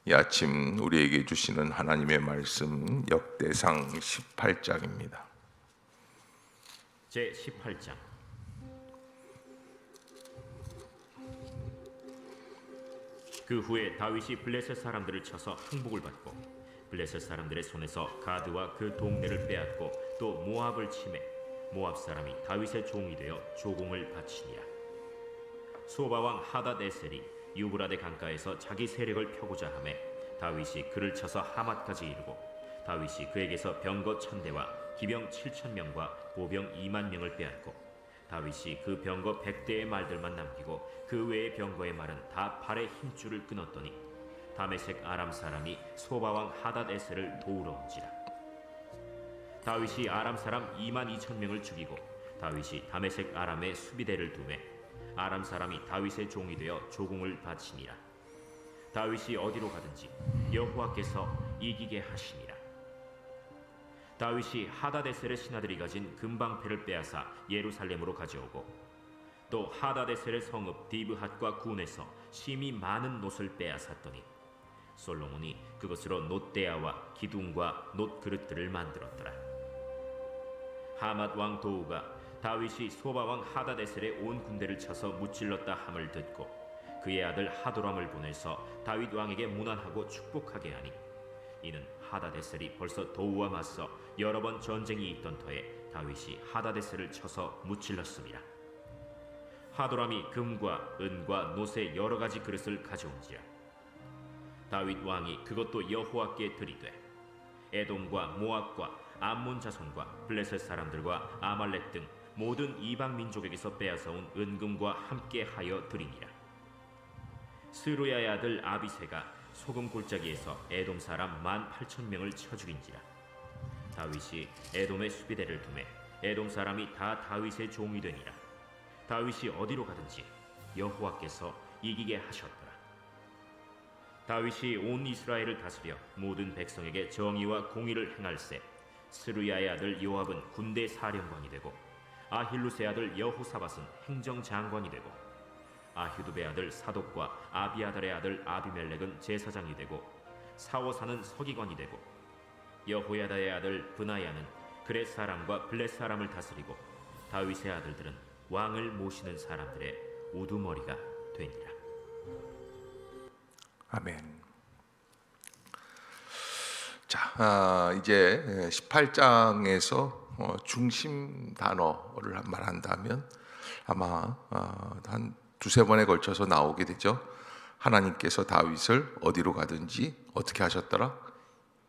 이 아침 우리에게 주시는 하나님의 말씀 역대상 18장입니다. 제 18장. 그 후에 다윗이 블레셋 사람들을 쳐서 항복을 받고 블레셋 사람들의 손에서 가드와 그 동네를 빼앗고 또 모압을 치매 모압 사람이 다윗의 종이 되어 조공을 바치니라. 소바 왕 하닷에셀이 유브라데 강가에서 자기 세력을 펴고자 하매 다윗이 그를 쳐서 하맛까지 이르고 다윗이 그에게서 병거 1000대와 기병 7000명과 보병 20000명을 빼앗고 다윗이 그 병거 100대의 말들만 남기고 그 외의 병거의 말은 다 팔의 힘줄을 끊었더니 다메섹 아람 사람이 소바 왕 하닷에셀을 도우러 온지라. 다윗이 아람 사람 22000명을 죽이고 다윗이 다메섹 아람의 수비대를 두매 아람 사람이 다윗의 종이 되어 조공을 바치니라. 다윗이 어디로 가든지 여호와께서 이기게 하시니라. 다윗이 하닷에셀의 신하들이 가진 금방패를 빼앗아 예루살렘으로 가져오고 또 하닷에셀의 성읍 디브핫과 군에서 심히 많은 놋을 빼앗았더니 솔로몬이 그것으로 놋대야와 기둥과 놋그릇들을 만들었더라. 하맛 왕 도우가 다윗이 소바 왕 하닷에셀의 온 군대를 쳐서 무찔렀다 함을 듣고 그의 아들 하도람을 보내서 다윗 왕에게 문안하고 축복하게 하니 이는 하닷에셀이 벌써 도우와 맞서 여러 번 전쟁이 있던 터에 다윗이 하닷에셀을 쳐서 무찔렀습니다. 하도람이 금과 은과 놋의 여러 가지 그릇을 가져온지라. 다윗 왕이 그것도 여호와께 드리되 에돔과 모압과 암몬 자손과 블레셋 사람들과 아말렉 등 모든 이방 민족에게서 빼앗아온 은금과 함께 하여 드리니라. 스루야의 아들 아비새가 소금 골짜기에서 에돔 사람 18,000명을 쳐 죽인지라. 다윗이 에돔의 수비대를 두매 에돔 사람이 다 다윗의 종이 되니라. 다윗이 어디로 가든지 여호와께서 이기게 하셨더라. 다윗이 온 이스라엘을 다스려 모든 백성에게 정의와 공의를 행할세 스루야의 아들 요압은 군대 사령관이 되고 아힐루스의 아들 여호사밧은 행정장관이 되고 아휴두베 아들 사독과 아비아달의 아들 아비멜렉은 제사장이 되고 사워사는 서기관이 되고 여호야다의 아들 브나야는 그렛 사람과 블렛 사람을 다스리고 다윗의 아들들은 왕을 모시는 사람들의 우두머리가 되니라. 아멘. 자, 이제 18장에서 중심 단어를 말한다면 아마 한 두세 번에 걸쳐서 나오게 되죠. 하나님께서 다윗을 어디로 가든지 어떻게 하셨더라?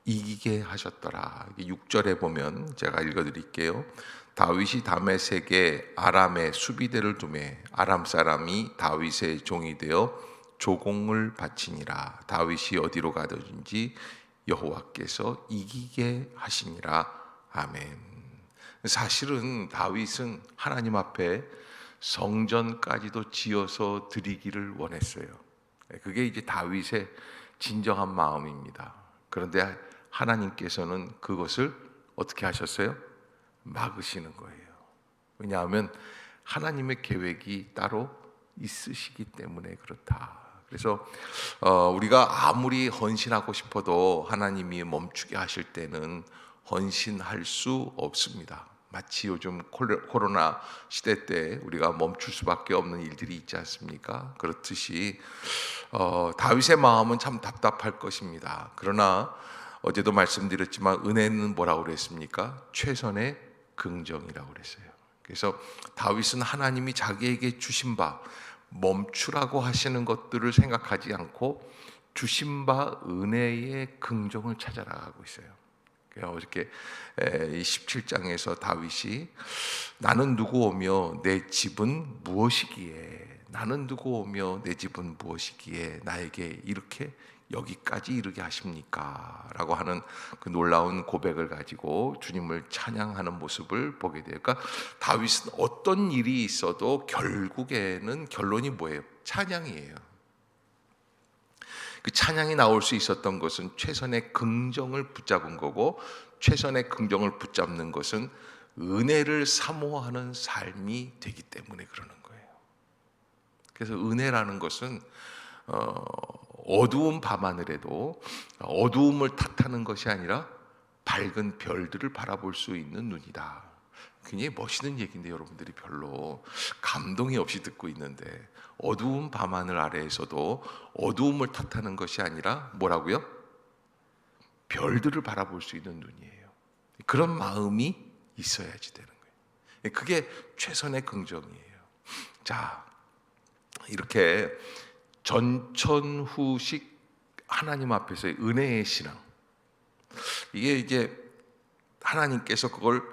이기게 하셨더라. 6절에 보면 제가 읽어드릴게요. 다윗이 다메섹에 아람의 수비대를 두매 아람 사람이 다윗의 종이 되어 조공을 바치니라. 다윗이 어디로 가든지 여호와께서 이기게 하시니라. 아멘. 사실은 다윗은 하나님 앞에 성전까지도 지어서 드리기를 원했어요. 그게 이제 다윗의 진정한 마음입니다. 그런데 하나님께서는 그것을 어떻게 하셨어요? 막으시는 거예요. 왜냐하면 하나님의 계획이 따로 있으시기 때문에 그렇다. 그래서 우리가 아무리 헌신하고 싶어도 하나님이 멈추게 하실 때는 헌신할 수 없습니다. 마치 요즘 코로나 시대 때 우리가 멈출 수밖에 없는 일들이 있지 않습니까? 그렇듯이 다윗의 마음은 참 답답할 것입니다. 그러나 어제도 말씀드렸지만 은혜는 뭐라고 그랬습니까? 최선의 긍정이라고 그랬어요. 그래서 다윗은 하나님이 자기에게 주신 바 멈추라고 하시는 것들을 생각하지 않고 주신 바 은혜의 긍정을 찾아나가고 있어요. 어저께 17장에서 다윗이 나는 누구 오며 내 집은 무엇이기에 나는 누구 오며 내 집은 무엇이기에 나에게 이렇게 여기까지 이르게 하십니까? 라고 하는 그 놀라운 고백을 가지고 주님을 찬양하는 모습을 보게 돼요. 그러니까 다윗은 어떤 일이 있어도 결국에는 결론이 뭐예요? 찬양이에요. 그 찬양이 나올 수 있었던 것은 최선의 긍정을 붙잡은 거고, 최선의 긍정을 붙잡는 것은 은혜를 사모하는 삶이 되기 때문에 그러는 거예요. 그래서 은혜라는 것은 어두운 밤하늘에도 어두움을 탓하는 것이 아니라 밝은 별들을 바라볼 수 있는 눈이다. 굉장히 멋있는 얘기인데 여러분들이 별로 감동이 없이 듣고 있는데, 어두운 밤하늘 아래에서도 어두움을 탓하는 것이 아니라 뭐라고요? 별들을 바라볼 수 있는 눈이에요. 그런 마음이 있어야지 되는 거예요. 그게 최선의 긍정이에요. 자, 이렇게 전천후식 하나님 앞에서의 은혜의 신앙, 이게 이제 하나님께서 그걸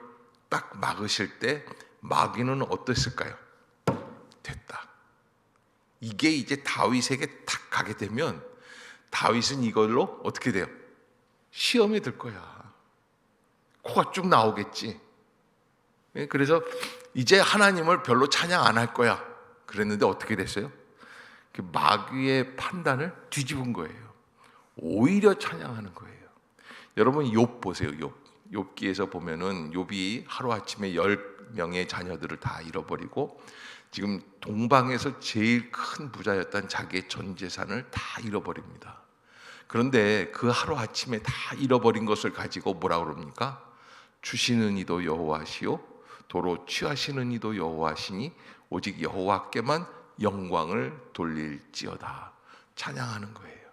딱 막으실 때 마귀는 어땠을까요? 됐다. 이게 이제 다윗에게 탁 가게 되면 다윗은 이걸로 어떻게 돼요? 시험에 들 거야. 코가 쭉 나오겠지. 그래서 이제 하나님을 별로 찬양 안 할 거야. 그랬는데 어떻게 됐어요? 마귀의 판단을 뒤집은 거예요. 오히려 찬양하는 거예요. 여러분 욥 보세요. 욥기에서 보면은 욥이 하루아침에 10명의 자녀들을 다 잃어버리고 지금 동방에서 제일 큰 부자였던 자기의 전 재산을 다 잃어버립니다. 그런데 그 하루아침에 다 잃어버린 것을 가지고 뭐라 그럽니까? 주시는 이도 여호와시요 도로 취하시는 이도 여호와시니 오직 여호와께만 영광을 돌릴지어다. 찬양하는 거예요.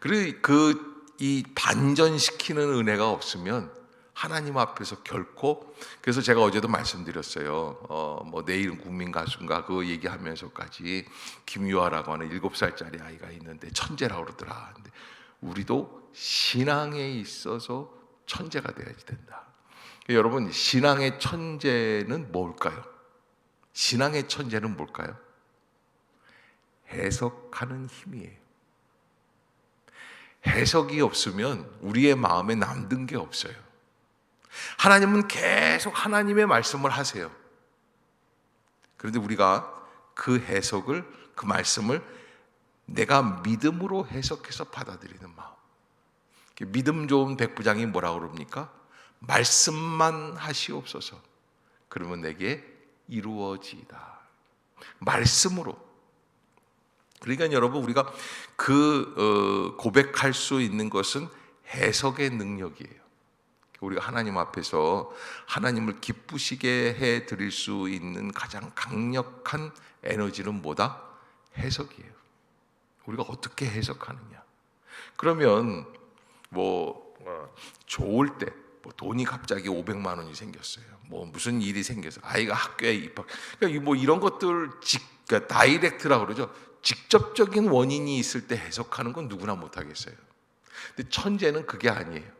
그리고 이 반전시키는 은혜가 없으면 하나님 앞에서 결코, 그래서 제가 어제도 말씀드렸어요. 뭐 내일은 국민 가수인가 그거 얘기하면서까지 김유아라고 하는 7살짜리 아이가 있는데 천재라고 그러더라. 근데 우리도 신앙에 있어서 천재가 되어야지 된다. 여러분, 신앙의 천재는 뭘까요? 신앙의 천재는 뭘까요? 해석하는 힘이에요. 해석이 없으면 우리의 마음에 남는 게 없어요. 하나님은 계속 하나님의 말씀을 하세요. 그런데 우리가 그 해석을, 그 말씀을 내가 믿음으로 해석해서 받아들이는 마음. 믿음 좋은 백부장이 뭐라고 그럽니까? 말씀만 하시옵소서. 그러면 내게 이루어지이다. 말씀으로. 그러니까 여러분, 우리가 고백할 수 있는 것은 해석의 능력이에요. 우리가 하나님 앞에서 하나님을 기쁘시게 해 드릴 수 있는 가장 강력한 에너지는 뭐다? 해석이에요. 우리가 어떻게 해석하느냐. 그러면 좋을 때 돈이 갑자기 500만 원이 생겼어요. 무슨 일이 생겨서 아이가 학교에 입학. 그러니까 이런 것들 그러니까 다이렉트라고 그러죠. 직접적인 원인이 있을 때 해석하는 건 누구나 못하겠어요. 근데 천재는 그게 아니에요.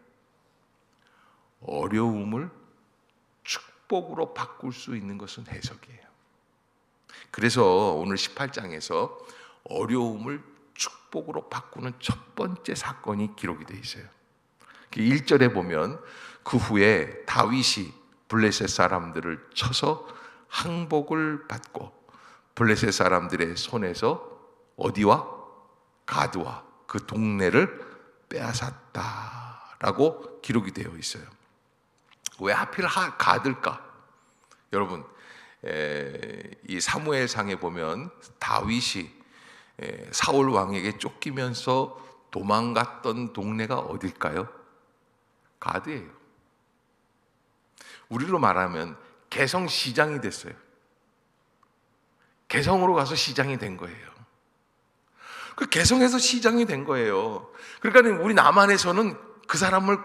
어려움을 축복으로 바꿀 수 있는 것은 해석이에요. 그래서 오늘 18장에서 어려움을 축복으로 바꾸는 첫 번째 사건이 기록이 되어 있어요. 1절에 보면 그 후에 다윗이 블레셋 사람들을 쳐서 항복을 받고 블레셋 사람들의 손에서 어디와? 가드와 그 동네를 빼앗았다라고 기록이 되어 있어요. 왜 하필 가드일까? 여러분, 이 사무엘상에 보면 다윗이 사울 왕에게 쫓기면서 도망갔던 동네가 어딜까요? 가드예요. 우리로 말하면 개성시장이 됐어요. 개성으로 가서 시장이 된 거예요. 그 개성에서 시장이 된 거예요. 그러니까 우리 남한에서는 그 사람을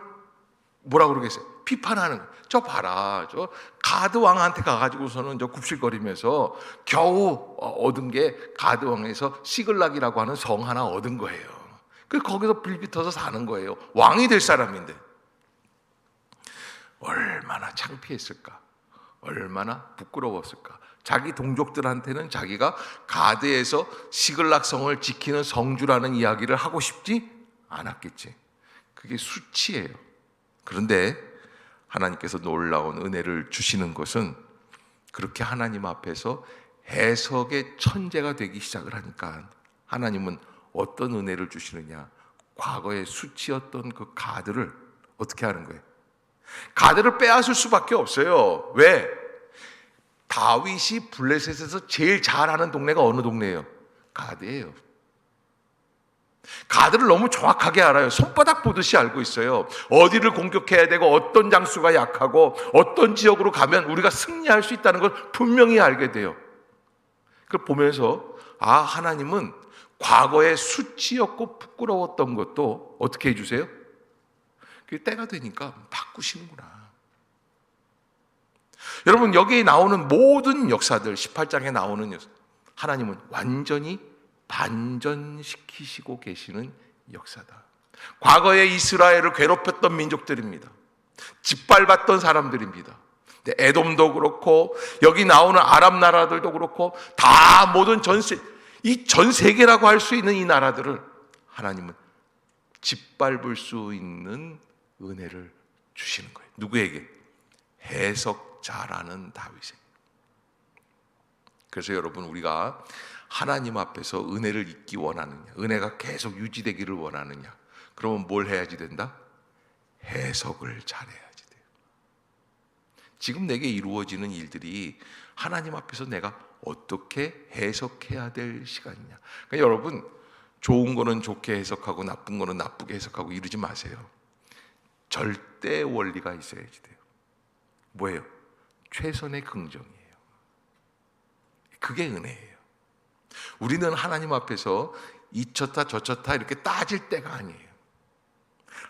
뭐라 그러겠어요? 비판하는 거예요. 저 봐라, 저 가드 왕한테 가가지고서는 저 굽실거리면서 겨우 얻은 게 가드 왕에서 시글락이라고 하는 성 하나 얻은 거예요. 그래서 거기서 빌붙어서 사는 거예요. 왕이 될 사람인데 얼마나 창피했을까? 얼마나 부끄러웠을까? 자기 동족들한테는 자기가 가드에서 시글락성을 지키는 성주라는 이야기를 하고 싶지 않았겠지. 그게 수치예요. 그런데 하나님께서 놀라운 은혜를 주시는 것은 그렇게 하나님 앞에서 해석의 천재가 되기 시작을 하니까 하나님은 어떤 은혜를 주시느냐? 과거의 수치였던 그 가드를 어떻게 하는 거예요? 가드를 빼앗을 수밖에 없어요. 왜? 다윗이 블레셋에서 제일 잘하는 동네가 어느 동네예요? 가드예요. 가드를 너무 정확하게 알아요. 손바닥 보듯이 알고 있어요. 어디를 공격해야 되고 어떤 장수가 약하고 어떤 지역으로 가면 우리가 승리할 수 있다는 걸 분명히 알게 돼요. 그걸 보면서 하나님은 과거에 수치였고 부끄러웠던 것도 어떻게 해주세요? 그게 때가 되니까 바꾸시는구나. 여러분, 여기에 나오는 모든 역사들, 18장에 나오는 역사, 하나님은 완전히 반전시키시고 계시는 역사다. 과거에 이스라엘을 괴롭혔던 민족들입니다. 짓밟았던 사람들입니다. 에돔도 그렇고 여기 나오는 아랍 나라들도 그렇고 다 모든 이 전 세계라고 할 수 있는 이 나라들을 하나님은 짓밟을 수 있는 은혜를 주시는 거예요. 누구에게? 해석자라는 다윗에게. 그래서 여러분, 우리가 하나님 앞에서 은혜를 잊기 원하느냐, 은혜가 계속 유지되기를 원하느냐, 그러면 뭘 해야지 된다? 해석을 잘해야지 돼요. 지금 내게 이루어지는 일들이 하나님 앞에서 내가 어떻게 해석해야 될 시간이냐. 그러니까 여러분, 좋은 거는 좋게 해석하고 나쁜 거는 나쁘게 해석하고 이러지 마세요. 절대 원리가 있어야지 돼요. 뭐예요? 최선의 긍정이에요. 그게 은혜예요. 우리는 하나님 앞에서 이쳤다 저쳤다 이렇게 따질 때가 아니에요.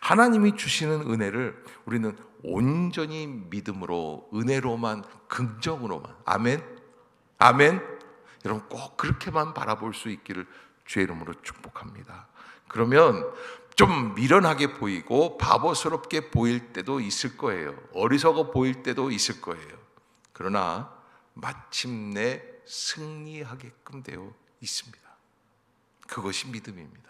하나님이 주시는 은혜를 우리는 온전히 믿음으로, 은혜로만, 긍정으로만, 아멘, 아멘. 여러분, 꼭 그렇게만 바라볼 수 있기를 주의 이름으로 축복합니다. 그러면 좀 미련하게 보이고 바보스럽게 보일 때도 있을 거예요. 어리석어 보일 때도 있을 거예요. 그러나 마침내 승리하게끔 되어 있습니다. 그것이 믿음입니다.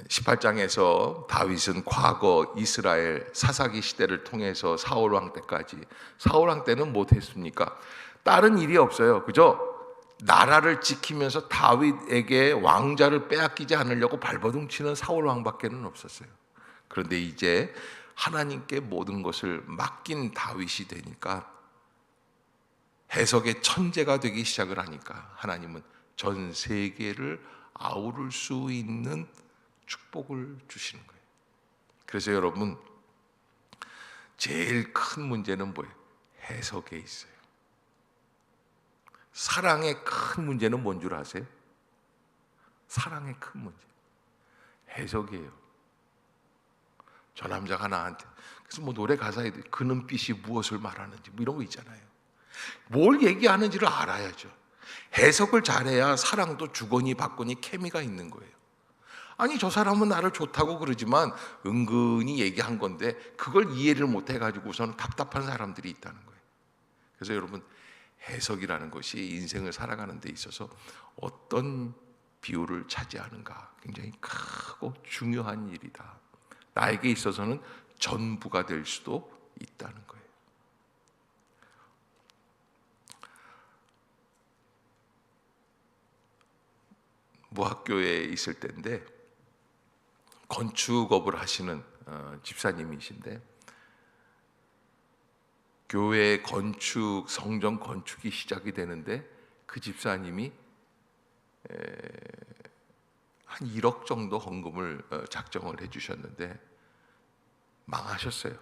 18장에서 다윗은 과거 이스라엘 사사기 시대를 통해서 사울 왕 때까지, 사울 왕 때는 못했습니까? 다른 일이 없어요. 그죠? 나라를 지키면서 다윗에게 왕자를 빼앗기지 않으려고 발버둥 치는 사울 왕밖에는 없었어요. 그런데 이제 하나님께 모든 것을 맡긴 다윗이 되니까, 해석의 천재가 되기 시작을 하니까 하나님은 전 세계를 아우를 수 있는 축복을 주시는 거예요. 그래서 여러분, 제일 큰 문제는 뭐예요? 해석에 있어요. 사랑의 큰 문제는 뭔 줄 아세요? 사랑의 큰 문제, 해석이에요. 저 남자가 나한테, 그래서 뭐 노래 가사에 그 눈빛이 무엇을 말하는지 뭐 이런 거 있잖아요. 뭘 얘기하는지를 알아야죠. 해석을 잘해야 사랑도 주거니 받거니 케미가 있는 거예요. 아니, 저 사람은 나를 좋다고 그러지만 은근히 얘기한 건데 그걸 이해를 못 해가지고서는 답답한 사람들이 있다는 거예요. 그래서 여러분, 해석이라는 것이 인생을 살아가는 데 있어서 어떤 비율을 차지하는가 굉장히 크고 중요한 일이다. 나에게 있어서는 전부가 될 수도 있다는 거예요. 무학교에 있을 때인데 건축업을 하시는 집사님이신데, 교회 건축, 성전 건축이 시작이 되는데 그 집사님이 한 1억 정도 헌금을 작정을 해주셨는데 망하셨어요.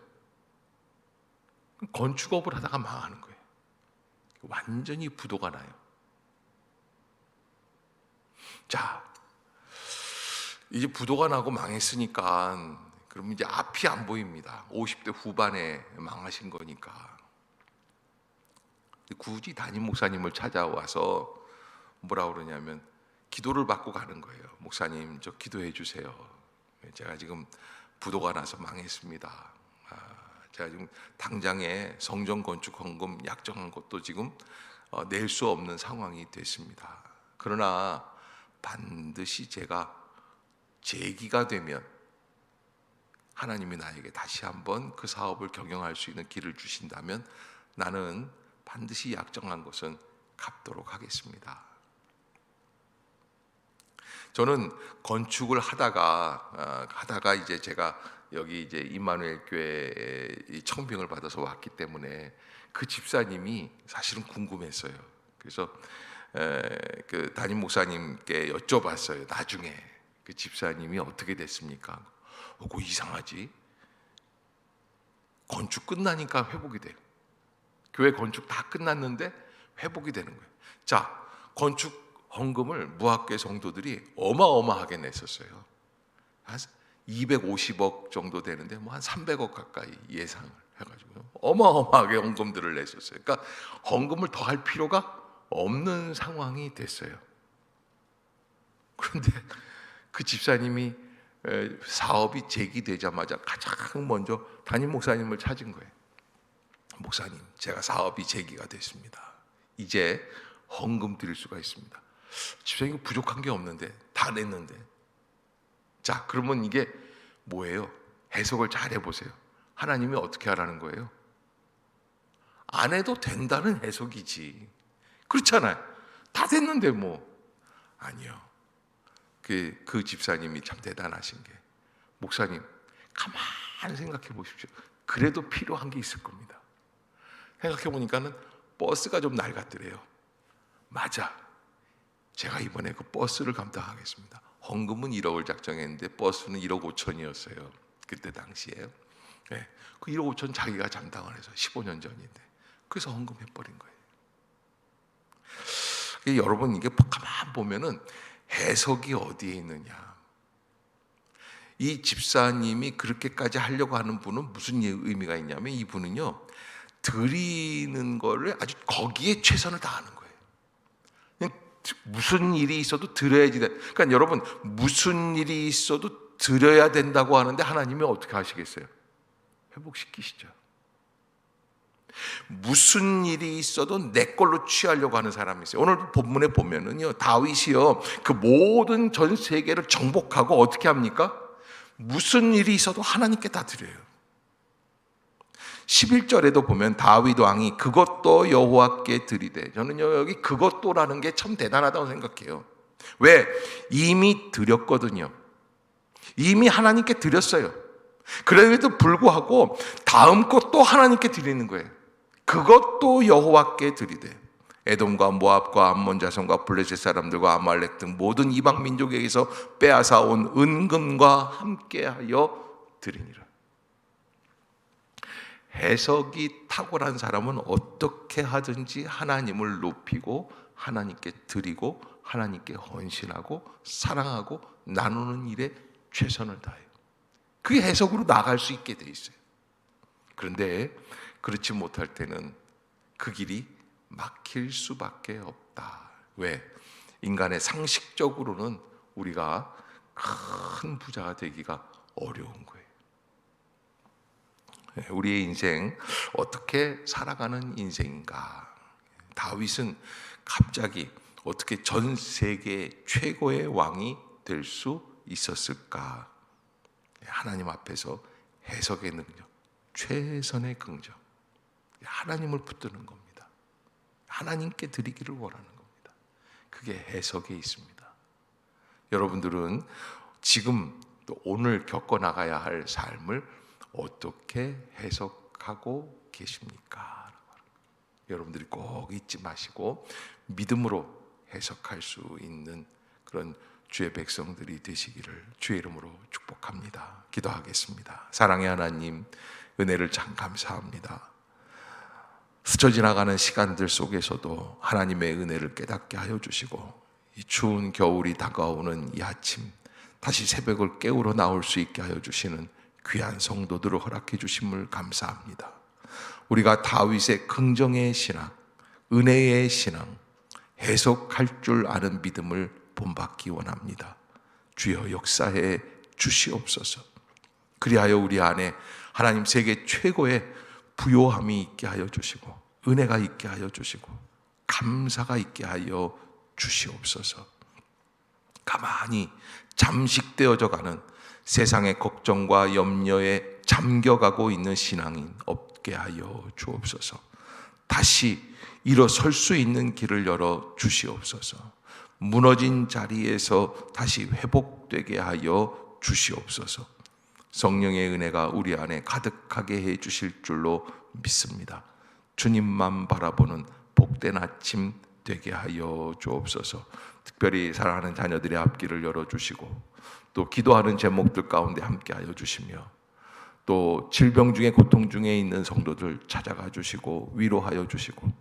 건축업을 하다가 망하는 거예요. 완전히 부도가 나요. 자, 이제 부도가 나고 망했으니까 그럼 이제 앞이 안 보입니다. 50대 후반에 망하신 거니까. 굳이 담임 목사님을 찾아와서 뭐라 그러냐면 기도를 받고 가는 거예요. 목사님, 저 기도해 주세요. 제가 지금 부도가 나서 망했습니다. 제가 지금 당장에 성전 건축 헌금 약정한 것도 지금 낼 수 없는 상황이 됐습니다. 그러나 반드시 제가 재기가 되면 하나님이 나에게 다시 한번 그 사업을 경영할 수 있는 길을 주신다면 나는 반드시 약정한 것은 갚도록 하겠습니다. 저는 건축을 하다가 이제 제가 여기 이제 임마누엘 교회에 청빙을 받아서 왔기 때문에 그 집사님이 사실은 궁금했어요. 그래서 그 담임 목사님께 여쭤봤어요. 나중에 그 집사님이 어떻게 됐습니까? 그거 이상하지. 건축 끝나니까 회복이 돼요. 교회 건축 다 끝났는데 회복이 되는 거예요. 자, 건축 헌금을 무학계 성도들이 어마어마하게 냈었어요. 한 250억 정도 되는데 뭐 한 300억 가까이 예상을 해가지고요. 어마어마하게 헌금들을 냈었어요. 그러니까 헌금을 더 할 필요가 없는 상황이 됐어요. 그런데 그 집사님이 사업이 제기되자마자 가장 먼저 담임 목사님을 찾은 거예요. 목사님, 제가 사업이 제기가 됐습니다. 이제 헌금 드릴 수가 있습니다. 집사님 부족한 게 없는데 다 냈는데. 자, 그러면 이게 뭐예요? 해석을 잘 해보세요. 하나님이 어떻게 하라는 거예요? 안 해도 된다는 해석이지. 그렇잖아요. 다 됐는데 뭐. 아니요. 그 집사님이 참 대단하신 게, 목사님 가만히 생각해 보십시오. 그래도 필요한 게 있을 겁니다. 생각해 보니까는 버스가 좀 낡았더래요. 맞아. 제가 이번에 그 버스를 감당하겠습니다. 헌금은 1억을 작정했는데 버스는 1억 5천이었어요. 그때 당시에. 네. 그 1억 5천 자기가 감당을 해서 15년 전인데. 그래서 헌금해버린 거예요. 여러분, 이게 가만 보면은 해석이 어디에 있느냐. 이 집사님이 그렇게까지 하려고 하는 분은 무슨 의미가 있냐면, 이분은요, 드리는 거를 아주 거기에 최선을 다하는 거예요. 그냥 무슨 일이 있어도 드려야지. 그러니까 여러분, 무슨 일이 있어도 드려야 된다고 하는데 하나님이 어떻게 하시겠어요? 회복시키시죠. 무슨 일이 있어도 내 걸로 취하려고 하는 사람이 있어요. 오늘 본문에 보면은요, 다윗이요, 그 모든 전 세계를 정복하고 어떻게 합니까? 무슨 일이 있어도 하나님께 다 드려요. 11절에도 보면 다윗 왕이 그것도 여호와께 드리되, 저는요 여기 그것도라는 게 참 대단하다고 생각해요. 왜? 이미 드렸거든요. 이미 하나님께 드렸어요. 그래도 불구하고 다음 것도 하나님께 드리는 거예요. 그것도 여호와께 드리되, 에돔과 모압과 암몬 자손과 블레셋 사람들과 아말렉 등 모든 이방 민족에게서 빼앗아 온 은금과 함께하여 드리니라. 해석이 탁월한 사람은 어떻게 하든지 하나님을 높이고 하나님께 드리고 하나님께 헌신하고 사랑하고 나누는 일에 최선을 다해요. 그게 해석으로 나갈 수 있게 돼 있어요. 그런데 그렇지 못할 때는 그 길이 막힐 수밖에 없다. 왜? 인간의 상식적으로는 우리가 큰 부자가 되기가 어려운 거예요. 우리의 인생 어떻게 살아가는 인생인가? 다윗은 갑자기 어떻게 전 세계 최고의 왕이 될 수 있었을까? 하나님 앞에서 해석의 능력, 최선의 긍정, 하나님을 붙드는 겁니다. 하나님께 드리기를 원하는 겁니다. 그게 해석에 있습니다. 여러분들은 지금 또 오늘 겪어나가야 할 삶을 어떻게 해석하고 계십니까? 여러분들이 꼭 잊지 마시고 믿음으로 해석할 수 있는 그런 주의 백성들이 되시기를 주의 이름으로 축복합니다. 기도하겠습니다. 사랑의 하나님, 은혜를 참 감사합니다. 스쳐 지나가는 시간들 속에서도 하나님의 은혜를 깨닫게 하여 주시고, 이 추운 겨울이 다가오는 이 아침 다시 새벽을 깨우러 나올 수 있게 하여 주시는 귀한 성도들을 허락해 주심을 감사합니다. 우리가 다윗의 긍정의 신앙, 은혜의 신앙, 해석할 줄 아는 믿음을 본받기 원합니다. 주여 역사해 주시옵소서. 그리하여 우리 안에 하나님 세계 최고의 부요함이 있게 하여 주시고, 은혜가 있게 하여 주시고, 감사가 있게 하여 주시옵소서. 가만히 잠식되어져 가는 세상의 걱정과 염려에 잠겨가고 있는 신앙인 없게 하여 주옵소서. 다시 일어설 수 있는 길을 열어 주시옵소서. 무너진 자리에서 다시 회복되게 하여 주시옵소서. 성령의 은혜가 우리 안에 가득하게 해 주실 줄로 믿습니다. 주님만 바라보는 복된 아침 되게 하여 주옵소서. 특별히 사랑하는 자녀들의 앞길을 열어주시고 또 기도하는 제목들 가운데 함께 하여 주시며 또 질병 중에 고통 중에 있는 성도들 찾아가 주시고 위로하여 주시고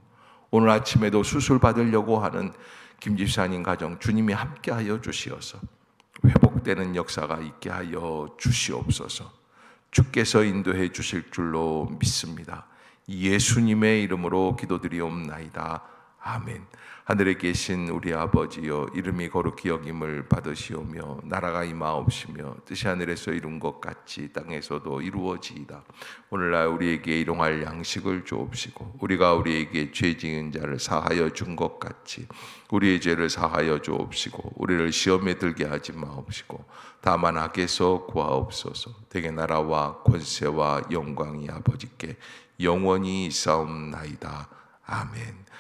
오늘 아침에도 수술 받으려고 하는 김집사님 가정 주님이 함께 하여 주시어서 회복되는 역사가 있게 하여 주시옵소서. 주께서 인도해 주실 줄로 믿습니다. 예수님의 이름으로 기도드리옵나이다. 아멘. 하늘에 계신 우리 아버지여, 이름이 거룩히 여김을 받으시오며 나라가 임하옵시며 뜻이 하늘에서 이룬 것 같이 땅에서도 이루어지이다. 오늘날 우리에게 일용할 양식을 주옵시고 우리가 우리에게 죄 지은 자를 사하여 준 것 같이 우리의 죄를 사하여 주옵시고 우리를 시험에 들게 하지 마옵시고 다만 악에서 구하옵소서. 대개 나라와 권세와 영광이 아버지께 영원히 있사옵나이다. 아멘.